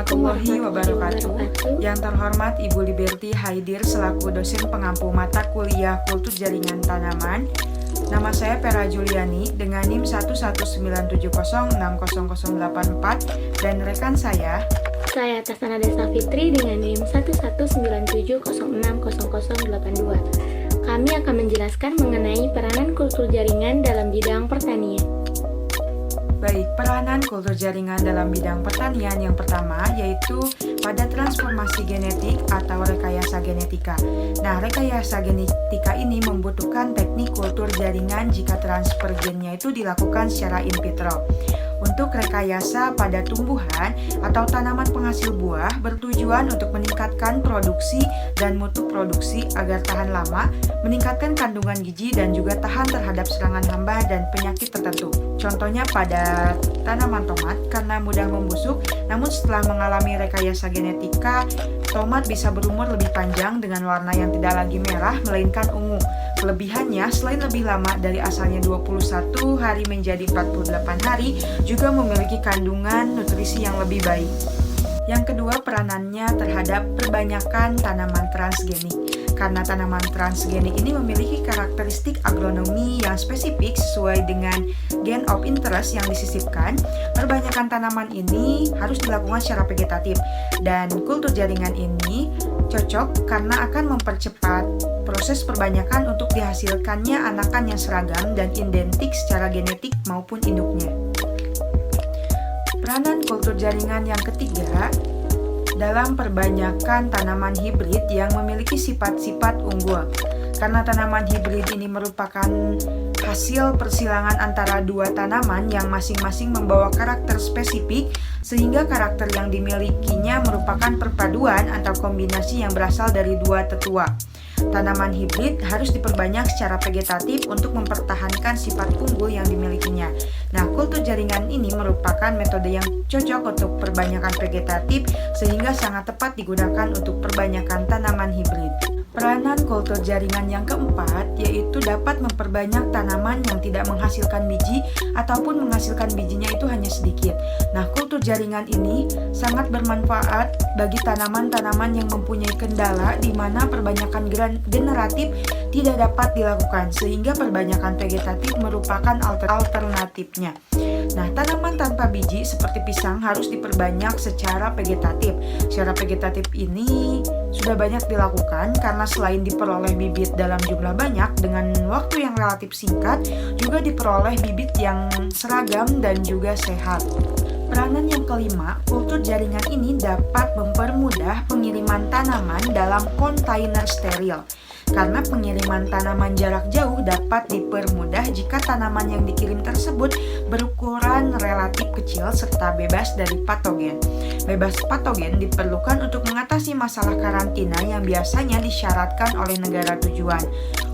warahmatullahi wabarakatuh. Yang terhormat Ibu Liberty Haidir selaku dosen pengampu mata kuliah Kultur Jaringan Tanaman. Nama saya Pera Juliani dengan NIM 11970600084 dan rekan saya Tasana Desa Fitri dengan NIM 11970600082. Kami akan menjelaskan mengenai peranan kultur jaringan dalam bidang pertanian. Baik, peranan kultur jaringan dalam bidang pertanian yang pertama yaitu pada transformasi genetik atau rekayasa genetika. Nah, rekayasa genetika ini membutuhkan teknik kultur jaringan jika transfer gennya itu dilakukan secara in vitro. Untuk rekayasa pada tumbuhan atau tanaman penghasil buah bertujuan untuk meningkatkan produksi dan mutu produksi agar tahan lama, meningkatkan kandungan gizi dan juga tahan terhadap serangan hama dan penyakit tertentu. Contohnya pada tanaman tomat karena mudah membusuk, namun setelah mengalami rekayasa genetika, tomat bisa berumur lebih panjang dengan warna yang tidak lagi merah melainkan ungu. Kelebihannya, selain lebih lama dari asalnya 21 hari menjadi 48 hari, juga memiliki kandungan nutrisi yang lebih baik. Yang kedua, peranannya terhadap perbanyakan tanaman transgenik. Karena tanaman transgenik ini memiliki karakteristik agronomi yang spesifik sesuai dengan gen of interest yang disisipkan, perbanyakan tanaman ini harus dilakukan secara vegetatif. Dan kultur jaringan ini cocok karena akan mempercepat proses perbanyakan untuk dihasilkannya anakan yang seragam dan identik secara genetik maupun induknya. Peranan kultur jaringan yang ketiga dalam perbanyakan tanaman hibrid yang memiliki sifat-sifat unggul. Karena tanaman hibrid ini merupakan hasil persilangan antara dua tanaman yang masing-masing membawa karakter spesifik, sehingga karakter yang dimilikinya merupakan perpaduan atau kombinasi yang berasal dari dua tetua. Tanaman hibrid harus diperbanyak secara vegetatif untuk mempertahankan sifat unggul yang dimilikinya. Nah, kultur jaringan ini merupakan metode yang cocok untuk perbanyakan vegetatif sehingga sangat tepat digunakan untuk perbanyakan tanaman hibrid. Peranan kultur jaringan yang keempat yaitu dapat memperbanyak tanaman yang tidak menghasilkan biji ataupun menghasilkan bijinya itu hanya sedikit. Nah, kultur jaringan ini sangat bermanfaat bagi tanaman-tanaman yang mempunyai kendala di mana perbanyakan generatif tidak dapat dilakukan, sehingga perbanyakan vegetatif merupakan alternatifnya. Nah, tanaman tanpa biji seperti pisang harus diperbanyak secara vegetatif. Secara vegetatif ini sudah banyak dilakukan karena selain diperoleh bibit dalam jumlah banyak dengan waktu yang relatif singkat, juga diperoleh bibit yang seragam dan juga sehat. Peranan yang kelima, kultur jaringan ini dapat mempermudah pengiriman tanaman dalam kontainer steril. Karena pengiriman tanaman jarak jauh dapat dipermudah jika tanaman yang dikirim tersebut berukuran relatif kecil serta bebas dari patogen. Bebas patogen diperlukan untuk mengatasi masalah karantina yang biasanya disyaratkan oleh negara tujuan.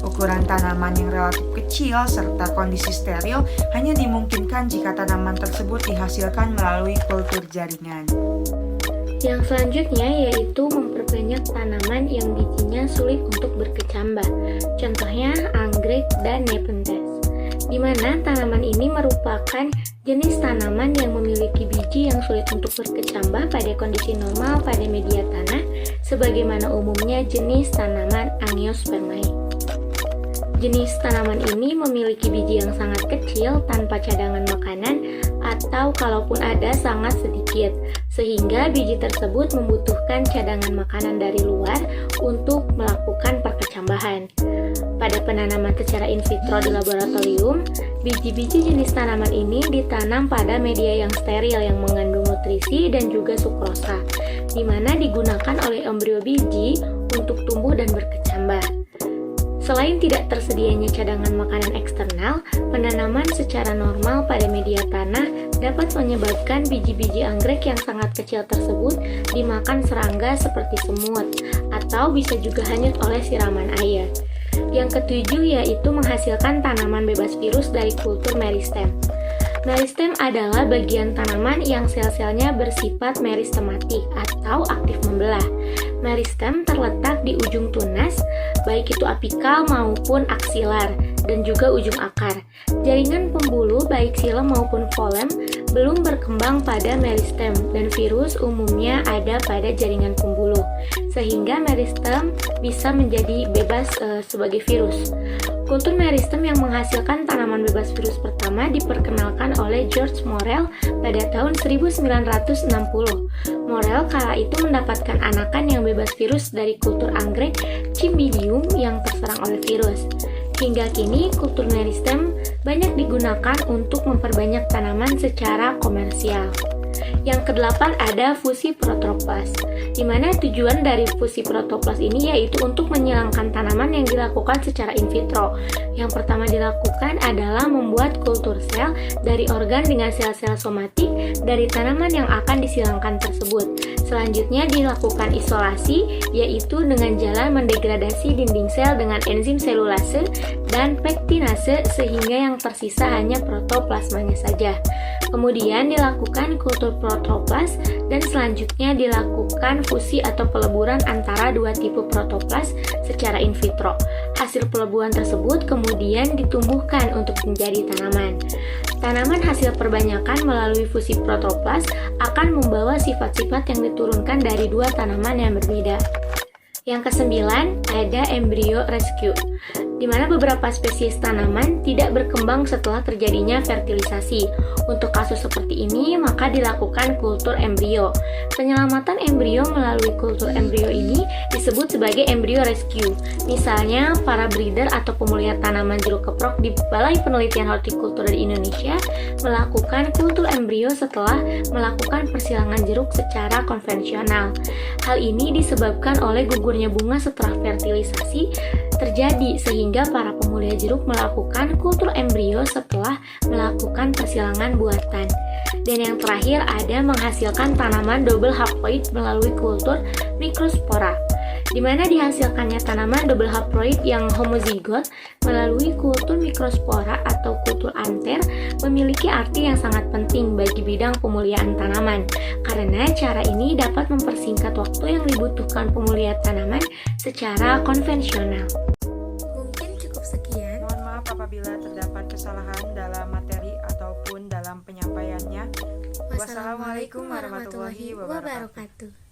Ukuran tanaman yang relatif kecil serta kondisi steril hanya dimungkinkan jika tanaman tersebut dihasilkan melalui kultur jaringan. Yang selanjutnya yaitu memperbanyak tanaman yang bijinya sulit untuk berkecambah. Contohnya anggrek dan nepenthes, di mana tanaman ini merupakan jenis tanaman yang memiliki biji yang sulit untuk berkecambah pada kondisi normal pada media tanah, sebagaimana umumnya jenis tanaman Angiospermae. Jenis tanaman ini memiliki biji yang sangat kecil tanpa cadangan makanan atau kalaupun ada sangat sedikit, sehingga biji tersebut membutuhkan cadangan makanan dari luar untuk melakukan perkecambahan. Pada penanaman secara in vitro di laboratorium, biji-biji jenis tanaman ini ditanam pada media yang steril yang mengandung nutrisi dan juga sukrosa, di mana digunakan oleh embrio biji untuk tumbuh dan berkecambah. Selain tidak tersedianya cadangan makanan eksternal, penanaman secara normal pada media tanah dapat menyebabkan biji-biji anggrek yang sangat kecil tersebut dimakan serangga seperti semut, atau bisa juga hanyut oleh siraman air. Yang ketujuh yaitu menghasilkan tanaman bebas virus dari kultur meristem. Meristem adalah bagian tanaman yang sel-selnya bersifat meristematik atau aktif membelah. Meristem terletak di ujung tunas, baik itu apikal maupun aksilar, dan juga ujung akar. Jaringan pembuluh baik xilem maupun phloem belum berkembang pada meristem dan virus umumnya ada pada jaringan pembuluh, sehingga meristem bisa menjadi bebas sebagai virus. Kultur meristem yang menghasilkan tanaman bebas virus pertama diperkenalkan oleh George Morel pada tahun 1960. Morel kala itu mendapatkan anakan yang bebas virus dari kultur anggrek Cymbidium yang terserang oleh virus. Hingga kini, kultur meristem banyak digunakan untuk memperbanyak tanaman secara komersial. Yang kedelapan ada fusi protoplas, di mana tujuan dari fusi protoplas ini yaitu untuk menyilangkan tanaman yang dilakukan secara in vitro. Yang pertama dilakukan adalah membuat kultur sel dari organ dengan sel-sel somatik dari tanaman yang akan disilangkan tersebut. Selanjutnya dilakukan isolasi, yaitu dengan jalan mendegradasi dinding sel dengan enzim selulase dan pektinase sehingga yang tersisa hanya protoplasmanya saja. Kemudian dilakukan kultur protoplas dan selanjutnya dilakukan fusi atau peleburan antara dua tipe protoplas secara in vitro. Hasil peleburan tersebut kemudian ditumbuhkan untuk menjadi tanaman. Tanaman hasil perbanyakan melalui fusi protoplas akan membawa sifat-sifat yang diturunkan dari dua tanaman yang berbeda. Yang kesembilan ada embrio rescue, di mana beberapa spesies tanaman tidak berkembang setelah terjadinya fertilisasi. Untuk kasus seperti ini, maka dilakukan kultur embrio. Penyelamatan embrio melalui kultur embrio ini disebut sebagai embrio rescue. Misalnya, para breeder atau pemulihan tanaman jeruk keprok di Balai Penelitian Hortikultura di Indonesia melakukan kultur embrio setelah melakukan persilangan jeruk secara konvensional. Hal ini disebabkan oleh gugurnya bunga setelah fertilisasi terjadi sehingga para pemuliha jeruk melakukan kultur embrio setelah melakukan persilangan buatan. Dan yang terakhir ada menghasilkan tanaman double haploid melalui kultur mikrospora, di mana dihasilkannya tanaman double haploid yang homozigot melalui kultur mikrospora atau kultur anter memiliki arti yang sangat penting bagi bidang pemulihan tanaman, karena cara ini dapat mempersingkat waktu yang dibutuhkan pemulihan tanaman secara konvensional. Mungkin cukup sekian. Mohon maaf apabila terdapat kesalahan dalam materi ataupun dalam penyampaiannya. Wassalamualaikum warahmatullahi wabarakatuh.